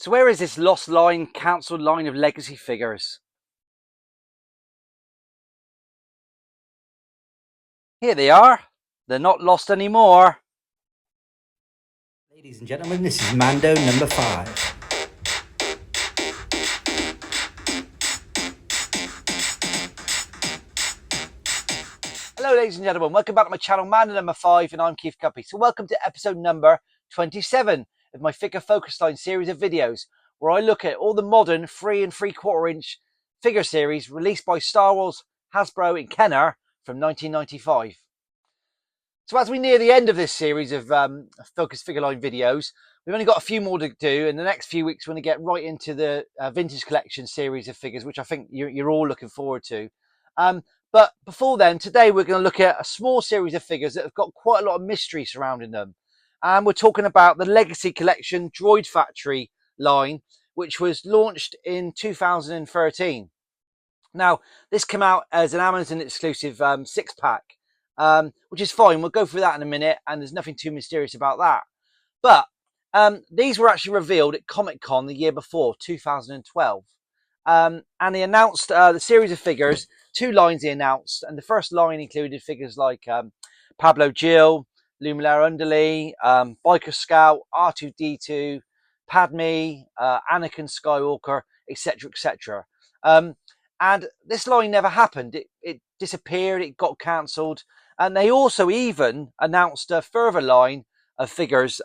So where is this lost line, cancelled line of legacy figures? Here they are. They're not lost anymore. Ladies and gentlemen, this is Mando number 5. Hello ladies and gentlemen, welcome back to my channel, Mando number 5, and I'm Keith Cuppy. So welcome to episode number 27 of my Figure Focus Line series of videos, where I look at all the modern 3 and 3/4 inch figure series released by Star Wars, Hasbro and Kenner from 1995. So as we near the end of this series of Focus Figure Line videos, we've only got a few more to do. In the next few weeks, we're going to get right into the vintage collection series of figures, which I think you're all looking forward to. But before then, today we're going to look at a small series of figures that have got quite a lot of mystery surrounding them. And we're talking about the Legacy Collection Droid Factory line, which was launched in 2013. Now, this came out as an Amazon exclusive 6-pack, which is fine. We'll go through that in a minute, and there's nothing too mysterious about that. But these were actually revealed at Comic-Con the year before, 2012. And they announced the series of figures, 2 lines they announced, and the first line included figures like Pablo Jill, Lumiere Underly, Biker Scout, R2-D2, Padme, Anakin Skywalker, etc., etc. And this line never happened. It disappeared, it got cancelled, and they also even announced a further line of figures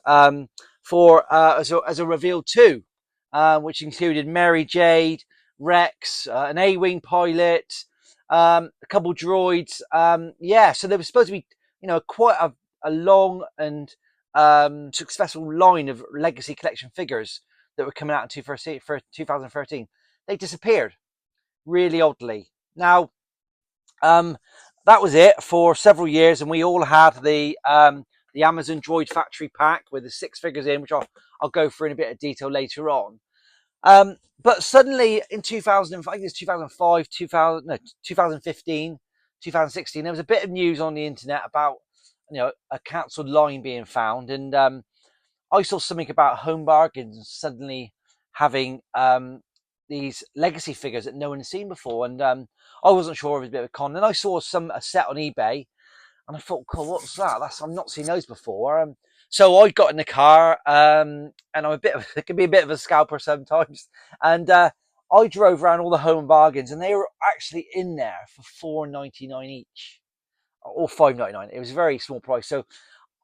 for as a reveal too, which included Mary Jade, Rex, an A-wing pilot, a couple droids. Yeah, so there was supposed to be, quite a long and successful line of Legacy Collection figures that were coming out in 2013. They disappeared, really oddly. Now, that was it for several years, and we all had the Amazon Droid Factory pack with the 6 figures in, which I'll go through in a bit of detail later on. But suddenly in 2000, I think it's 2005, 2015, 2016, there was a bit of news on the internet about a cancelled line being found, and I saw something about Home Bargains suddenly having these legacy figures that no one had seen before, and I wasn't sure if it was a bit of a con. Then I saw a set on eBay, and I thought, cool, what's that? I've not seen those before. So I got in the car, and it can be a bit of a scalper sometimes, and I drove around all the Home Bargains, and they were actually in there for $4.99 each, or $5.99. It was a very small price, so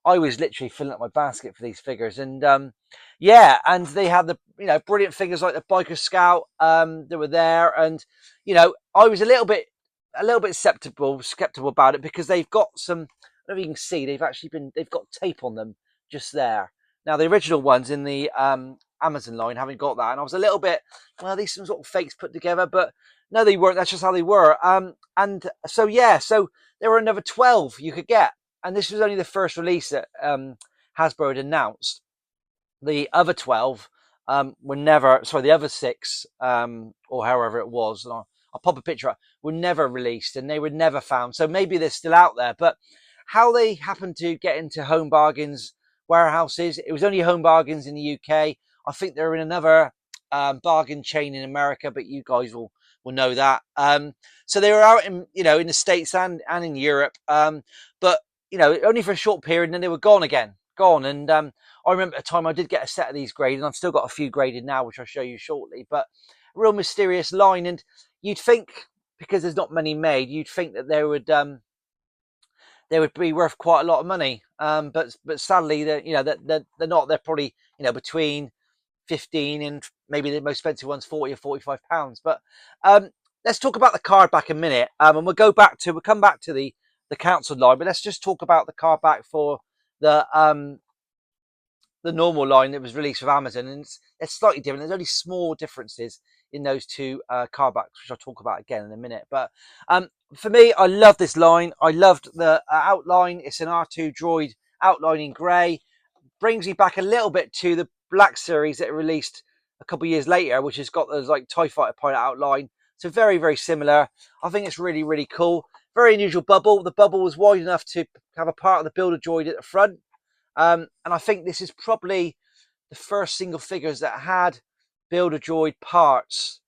I was literally filling up my basket for these figures, and yeah, and they had the brilliant figures like the Biker Scout that were there, and I was a little bit skeptical about it because they've got some. I don't know if you can see they've got tape on them just there. Now the original ones in the Amazon line haven't got that, and I was a little bit, well, these some sort of fakes put together, but no, they weren't. That's just how they were. And so yeah, so there were another 12 you could get. And this was only the first release that Hasbro had announced. The other 12 were never, sorry, the other 6, or however it was, and I'll pop a picture up, were never released, and they were never found. So maybe they're still out there. But how they happened to get into Home Bargains warehouses, it was only Home Bargains in the UK. I think they're in another bargain chain in America, but you guys will know that. So they were out in in the States and in Europe, but only for a short period, and then they were gone again, And I remember at the time I did get a set of these graded, and I've still got a few graded now, which I'll show you shortly. But a real mysterious line, and you'd think, because there's not many made, you'd think that they would be worth quite a lot of money. But sadly, they're not. They're probably between 15 and maybe the most expensive one's 40 or 45 pounds. But let's talk about the card back a minute, and we'll come back to the cancelled line, but let's just talk about the card back for the normal line that was released with Amazon, and it's slightly different. There's only small differences in those 2 card backs, which I'll talk about again in a minute. But for me, I love this line. I loved the outline. It's an R2 droid outline in grey. Brings me back a little bit to the Black series that released a couple of years later, which has got those like TIE Fighter pilot outline. So very, very similar. I think it's really, really cool. Very unusual bubble. The bubble was wide enough to have a part of the Builder Droid at the front. And I think this is probably the first single figures that had Build-A-Droid parts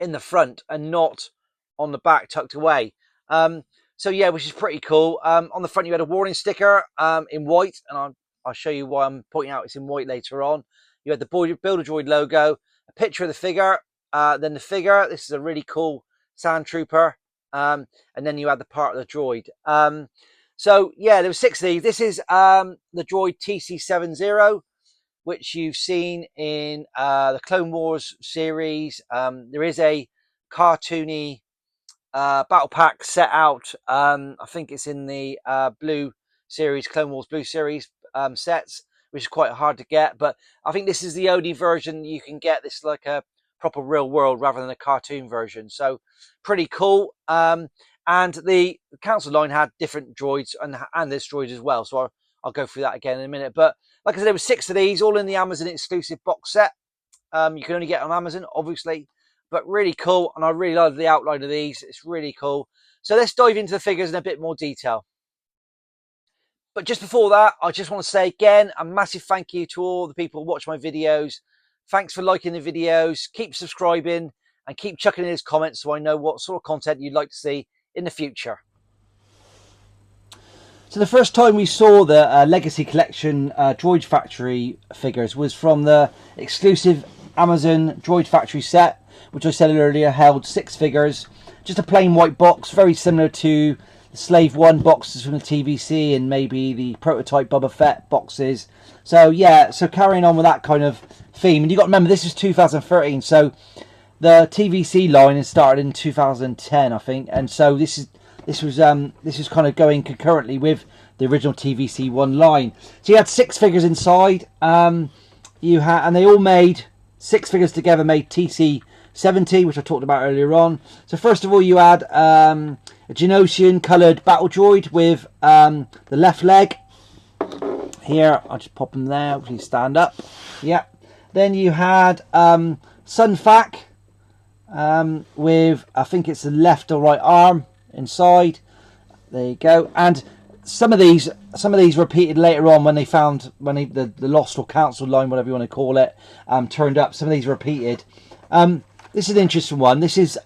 in the front and not on the back tucked away. So yeah, which is pretty cool. On the front you had a warning sticker in white, and I'll show you why I'm pointing out it's in white later on. You had the Build-A-Droid logo, a picture of the figure, then the figure. This is a really cool Sand Trooper, and then you had the part of the droid. So yeah, there were 6 of these. This is the droid TC70, which you've seen in the Clone Wars series. There is a cartoony battle pack set out. I think it's in the blue series, Clone Wars blue series sets, which is quite hard to get. But I think this is the only version you can get. This like a proper real world rather than a cartoon version. So pretty cool. And the council line had different droids and this droid as well. So I'll go through that again in a minute. But like I said, there were 6 of these, all in the Amazon exclusive box set. You can only get on Amazon, obviously, but really cool. And I really love the outline of these. It's really cool. So let's dive into the figures in a bit more detail. But just before that, I just want to say again, a massive thank you to all the people who watch my videos. Thanks for liking the videos. Keep subscribing and keep chucking in those comments so I know what sort of content you'd like to see in the future. So the first time we saw the Legacy Collection Droid Factory figures was from the exclusive Amazon Droid Factory set, which I said earlier held 6 figures. Just a plain white box, very similar to the Slave 1 boxes from the TVC and maybe the prototype Boba Fett boxes. So yeah, so carrying on with that kind of theme. And you've got to remember, this is 2013, so the TVC line has started in 2010, I think. And so this was kind of going concurrently with the original TVC 1 line. So you had 6 figures inside. And they all made 6 figures together, made TC70, which I talked about earlier on. So first of all, you had a Genosian coloured battle droid with the left leg. Here, I'll just pop them there. Please stand up. Yeah. Then you had Sunfac with, I think it's the left or right arm inside. There you go. And some of these repeated later on when they found the lost or cancelled line, whatever you want to call it, turned up. Some of these repeated. This is an interesting one. This is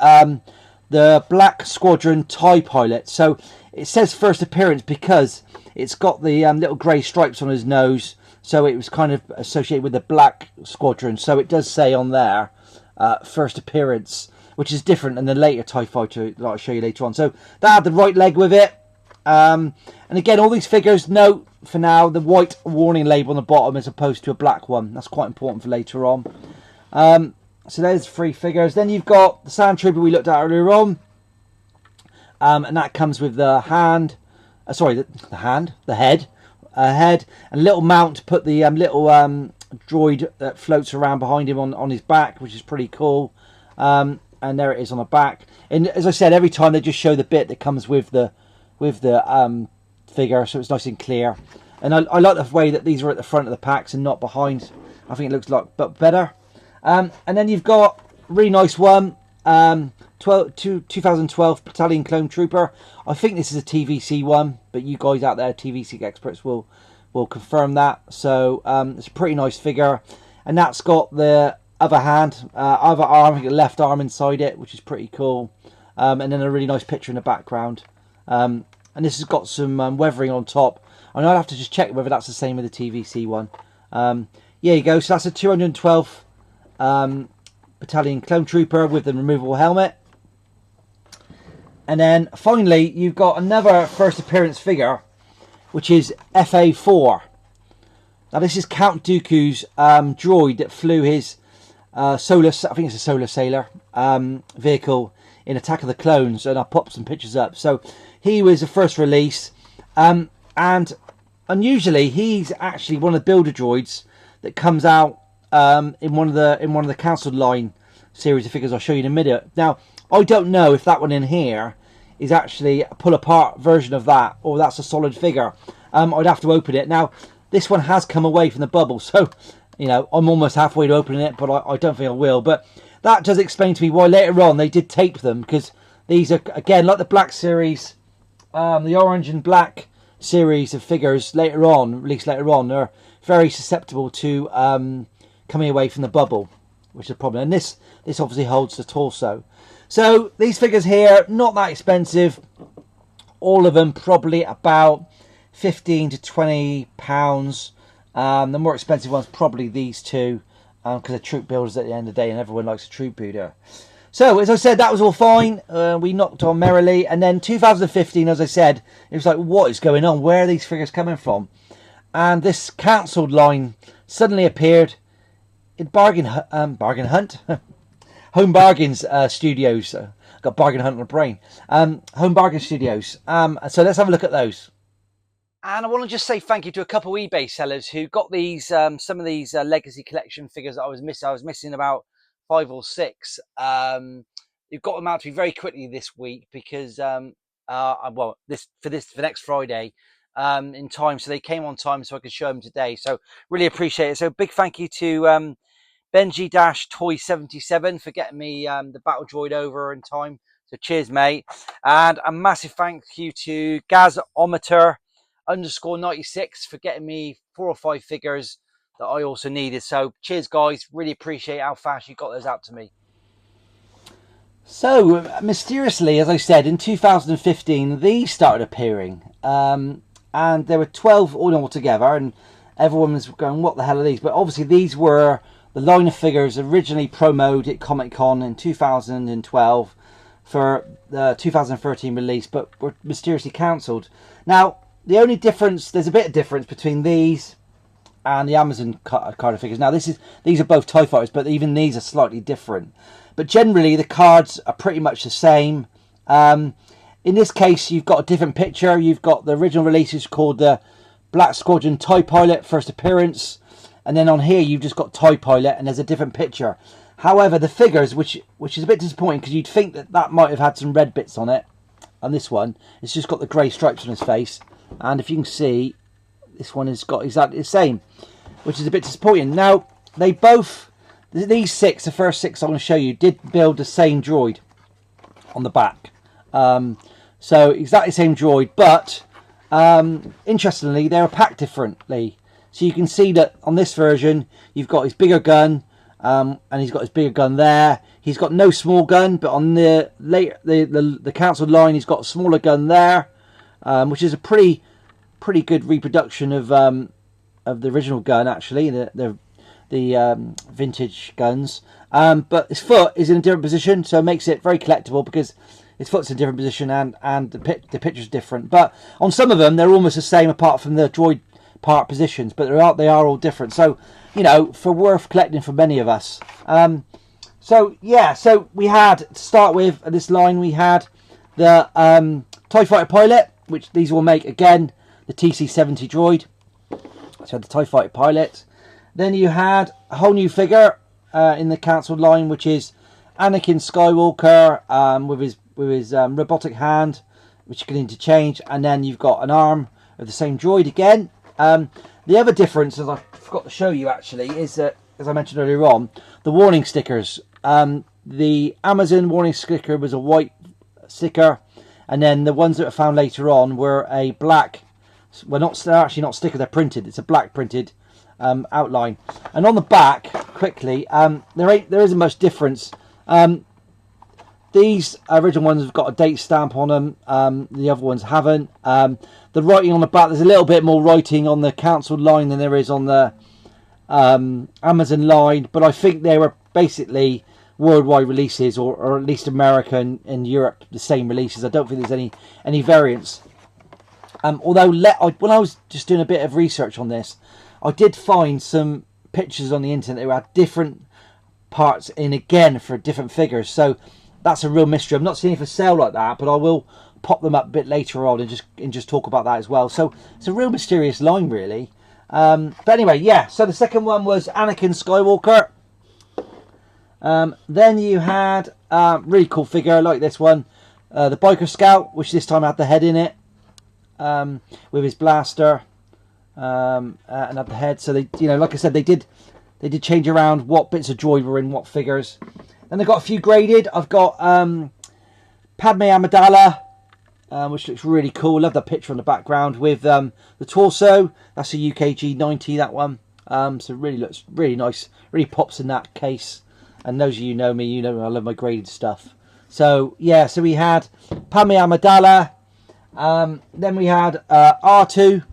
the Black Squadron TIE pilot. So it says first appearance because it's got the little grey stripes on his nose. So it was kind of associated with the Black Squadron. So it does say on there first appearance, which is different than the later TIE fighter that I'll show you later on. So that had the right leg with it. And again, all these figures, note for now the white warning label on the bottom as opposed to a black one. That's quite important for later on. So there's 3 figures. Then you've got the Sand Trooper we looked at earlier on. And that comes with the hand. The head. And a little mount to put the little droid that floats around behind him on his back, which is pretty cool. And there it is on the back. And as I said, every time they just show the bit that comes with the figure, so it's nice and clear. And I like the way that these are at the front of the packs and not behind. I think it looks like better. And then you've got a really nice one, 2012 Battalion Clone Trooper. I think this is a TVC one, but you guys out there, TVC experts, will confirm that. So it's a pretty nice figure, and that's got the other hand, other arm, I think the left arm inside it, which is pretty cool. And then a really nice picture in the background. And this has got some weathering on top. And I'll have to just check whether that's the same with the TVC one. Yeah, you go. So that's a 212th Battalion Clone Trooper with the removable helmet. And then finally, you've got another first appearance figure, which is FA4. Now this is Count Dooku's droid that flew his I think it's a Solar Sailor vehicle in Attack of the Clones, and I'll pop some pictures up. So he was the first release, and unusually he's actually one of the builder droids that comes out in one of the cancelled line series of figures I'll show you in a minute. Now I don't know if that one in here is actually a pull apart version of that, or that's a solid figure. I'd have to open it. Now this one has come away from the bubble, so you know I'm almost halfway to opening it, but I don't think I will. But that does explain to me why later on they did tape them, because these are, again, like the black series, the orange and black series of figures later on, released later on, are very susceptible to coming away from the bubble, which is a problem. And this obviously holds the torso. So these figures here, not that expensive. All of them probably about 15 to 20 pounds. The more expensive ones probably these two, because they're troop builders at the end of the day, and everyone likes a troop builder. So as I said, that was all fine. We knocked on merrily, and then 2015, as I said, it was like, what is going on? Where are these figures coming from? And this cancelled line suddenly appeared in Bargain Hunt, Home Bargains Studios. Got Bargain Hunt on the brain. Home Bargain Studios. So let's have a look at those. And I want to just say thank you to a couple of eBay sellers who got these, some of these Legacy Collection figures that I was missing. I was missing about 5 or 6. You've got them out to me very quickly this week because, well, for next Friday, in time, so they came on time, so I could show them today. So really appreciate it. So big thank you to Benji-Toy77 for getting me the Battle Droid over in time. So cheers, mate. And a massive thank you to Gazometer_96 for getting me 4 or 5 figures that I also needed. So cheers, guys. Really appreciate how fast you got those out to me. So mysteriously, as I said, in 2015, these started appearing. And there were 12 all altogether, and everyone was going, what the hell are these? But obviously these were the line of figures originally promoted at Comic-Con in 2012 for the 2013 release, but were mysteriously cancelled. Now, the only difference, there's a bit of difference between these and the Amazon card of figures. Now, these are both TIE Fighters, but even these are slightly different. But generally, the cards are pretty much the same. In this case, you've got a different picture. You've got the original releases called the Black Squadron TIE Pilot first appearance, and then on here you've just got TIE Pilot, and there's a different picture. However, the figures, which is a bit disappointing because you'd think that might have had some red bits on it. On this one, it's just got the grey stripes on his face, and if you can see, this one has got exactly the same, which is a bit disappointing. Now, they both, these 6, the first 6 I'm going to show you, did build the same droid on the back. So exactly the same droid, but interestingly, they were packed differently. So you can see that on this version, you've got his bigger gun, and he's got his bigger gun there. He's got no small gun, but on the cancelled line, he's got a smaller gun there, which is a pretty good reproduction of the original gun, actually, the vintage guns. But his foot is in a different position, so it makes it very collectible because his foot's in a different position and the picture's different. But on some of them, they're almost the same apart from the droid part positions, but they are all different. So, you know, for worth collecting for many of us. So, yeah, so we had, to start with, this line, we had the TIE Fighter Pilot, which these will make, again, the TC-70 droid. So the TIE Fighter Pilot. Then you had a whole new figure in the cancelled line, which is Anakin Skywalker with his robotic hand, which you can interchange, and then you've got an arm of the same droid again. The other difference, as I forgot to show you actually, is that, as I mentioned earlier on, the warning stickers. The Amazon warning sticker was a white sticker, and then the ones that were found later on were a black. Well, they're actually not sticker; they're printed. It's a black printed outline. And on the back, quickly, there isn't much difference. These original ones have got a date stamp on them. The other ones haven't. The writing on the back, there's a little bit more writing on the cancelled line than there is on the Amazon line, but I think they were basically worldwide releases, or at least America and Europe, the same releases. I don't think there's any variants. Although when I was just doing a bit of research on this, I did find some pictures on the internet that had different parts in again for different figures. So that's a real mystery. I'm not seeing it for sale like that, but I will pop them up a bit later on and just talk about that as well. So it's a real mysterious line, really. But anyway, yeah. So the second one was Anakin Skywalker. Then you had really cool figure like this one, the Biker Scout, which this time had the head in it, with his blaster, and had the head. So they, you know, like I said, they did change around what bits of droid were in what figures. Then they've got a few graded. I've got Padme Amidala, which looks really cool. Love that picture on the background with the torso. That's a UKG 90, that one. So it really looks really nice. Really pops in that case. And those of you who know me, you know I love my graded stuff. So yeah, so we had Padme Amidala. Then we had R2.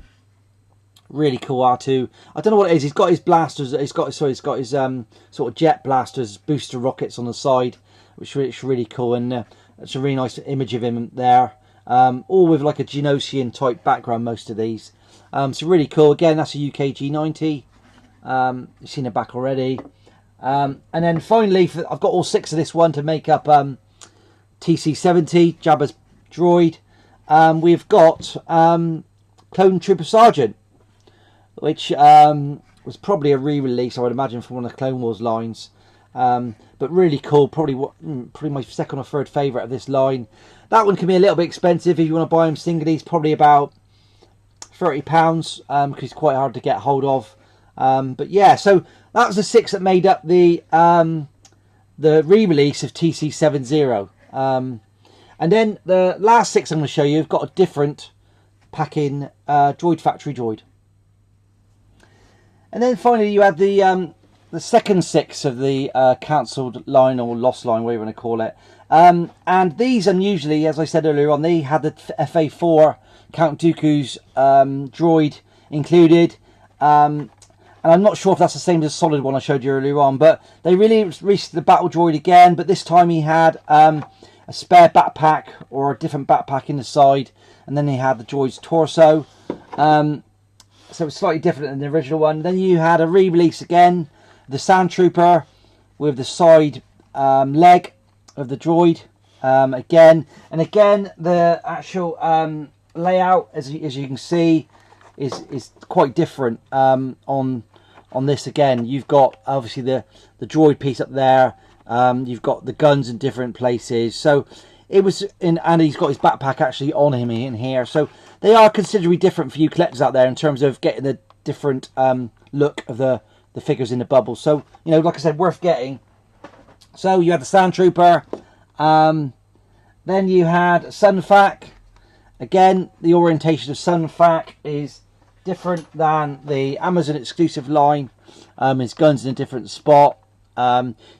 Really cool R2. I don't know what it is. He's got his blasters. He's got his sort of jet blasters, booster rockets on the side, which is really cool. And it's a really nice image of him there. All with like a Genosian type background. Most of these. So really cool. Again, that's a UK G90. You've seen it back already. And then finally, I've got all 6 of this one to make up TC-70 Jabba's droid. We've got Clone Trooper Sergeant, which was probably a re-release, I would imagine, from one of the Clone Wars lines. But really cool, probably my second or third favourite of this line. That one can be a little bit expensive if you want to buy them singly. It's probably about £30 because it's quite hard to get hold of. But yeah, so that was the 6 that made up the re-release of TC-70. And then the last 6 I'm going to show you have got a different pack-in Droid Factory Droid. And then finally you had the second 6 of the cancelled line or lost line, whatever you want to call it. And these unusually, as I said earlier on, they had the FA4 Count Dooku's droid included. And I'm not sure if that's the same as the solid one I showed you earlier on, but they really released the battle droid again, but this time he had a spare backpack or a different backpack in the side, and then he had the droid's torso. So it's slightly different than the original one. Then you had a re-release again, the Sand Trooper with the side leg of the droid again. And again, the actual layout, as you can see, is quite different on this. Again, you've got obviously the droid piece up there. You've got the guns in different places. So it was in, and he's got his backpack actually on him in here. So they are considerably different for you collectors out there in terms of getting the different look of the figures in the bubble. So, you know, like I said, worth getting. So you had the Sand Trooper. Then you had Sunfac. Again, the orientation of Sunfac is different than the Amazon exclusive line. His gun's in a different spot.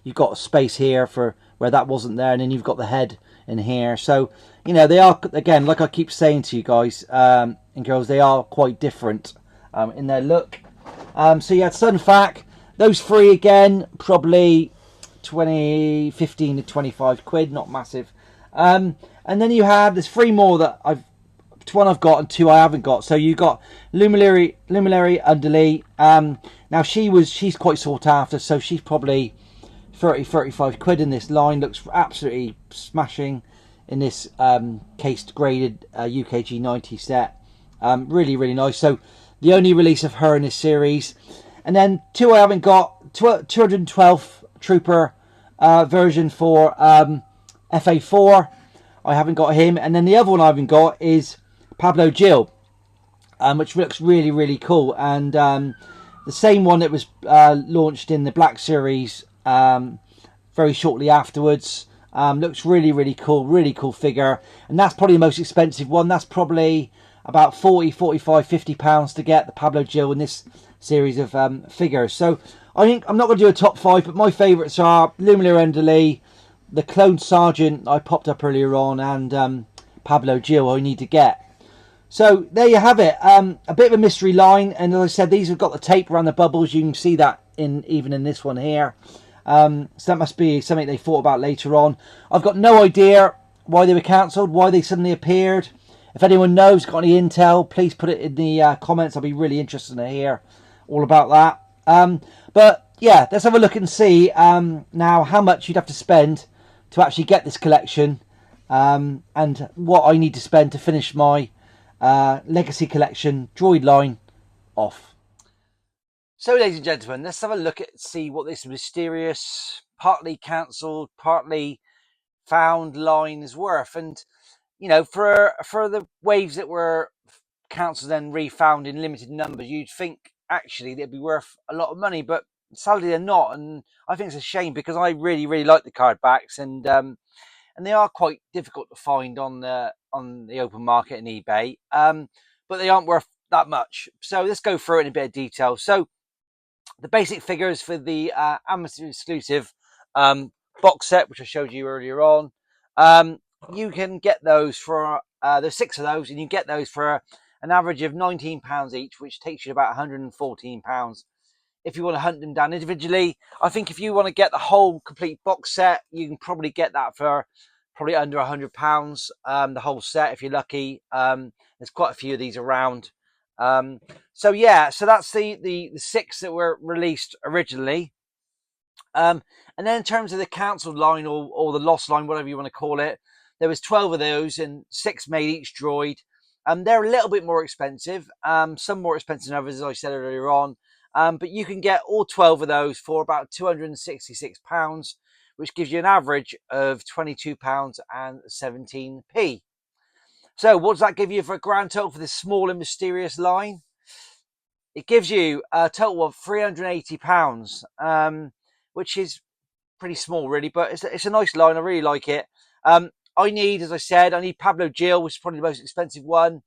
You've got a space here for where that wasn't there, and then you've got the head in here. So, you know, they are, again, like I keep saying to you guys and girls, they are quite different in their look. So you had Sunfac. Those 3 again, probably 15 to 25 quid, not massive. And then you had, there's 3 more that one I've got and 2 I haven't got. So you got Luminary Underly. Now she's quite sought after, so she's probably 35 quid in this line. Looks absolutely smashing in this cased graded UKG 90 set. Really nice. So the only release of her in this series. And then 2 I haven't got, 212th Trooper version for FA4. I haven't got him. And then the other one I haven't got is Pablo Gil, which looks really cool. And the same one that was launched in the Black Series very shortly afterwards. Looks really cool, really cool figure. And that's probably the most expensive one. That's probably about 40, 45, 50 pounds to get the Pablo Gil in this series of figures. So I think I'm not going to do a top 5, but my favourites are Luminary Underly, the Clone Sergeant I popped up earlier on, and Pablo Gil I need to get. So there you have it. A bit of a mystery line, and as I said, these have got the tape around the bubbles. You can see that even in this one here. So that must be something they thought about later on. I've got no idea why they were cancelled, why they suddenly appeared. If anyone knows, got any intel, please put it in the comments. I'll be really interested to hear all about that. But yeah, let's have a look and see now how much you'd have to spend to actually get this collection, and what I need to spend to finish my Legacy Collection droid line off. So, ladies and gentlemen, let's have a look at see what this mysterious, partly cancelled, partly found line is worth. And you know, for the waves that were cancelled and refound in limited numbers, you'd think actually they'd be worth a lot of money, but sadly they're not. And I think it's a shame because I really like the card backs, and they are quite difficult to find on the open market and eBay. But they aren't worth that much. So let's go through it in a bit of detail. So the basic figures for the Amazon exclusive box set, which I showed you earlier on. You can get those for there's 6 of those, and you get those for an average of £19 each, which takes you about £114. If you want to hunt them down individually, I think if you want to get the whole complete box set, you can probably get that for probably under £100. The whole set, if you're lucky. There's quite a few of these around. So yeah, so that's the 6 that were released originally. And then in terms of the cancelled line or the lost line, whatever you want to call it, there was 12 of those and 6 made each droid. They're a little bit more expensive, some more expensive than others, as I said earlier on. But you can get all 12 of those for about £266, which gives you an average of £22.17. So what does that give you for a grand total for this small and mysterious line? It gives you a total of £380, which is pretty small, really, but it's a nice line. I really like it. As I said, I need Pablo Gil, which is probably the most expensive one,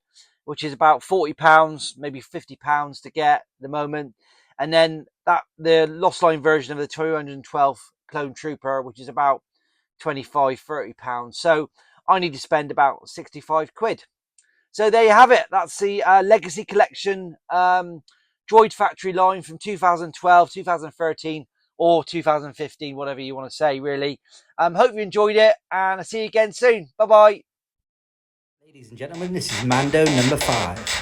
which is about £40, maybe £50 to get at the moment. And then the Lost Line version of the 212 Clone Trooper, which is about £25-30. So I need to spend about 65 quid. So there you have it. That's the Legacy Collection Droid Factory line from 2012, 2013, or 2015, whatever you want to say, really. Hope you enjoyed it, and I'll see you again soon. Bye-bye. Ladies and gentlemen, this is Mando number 5.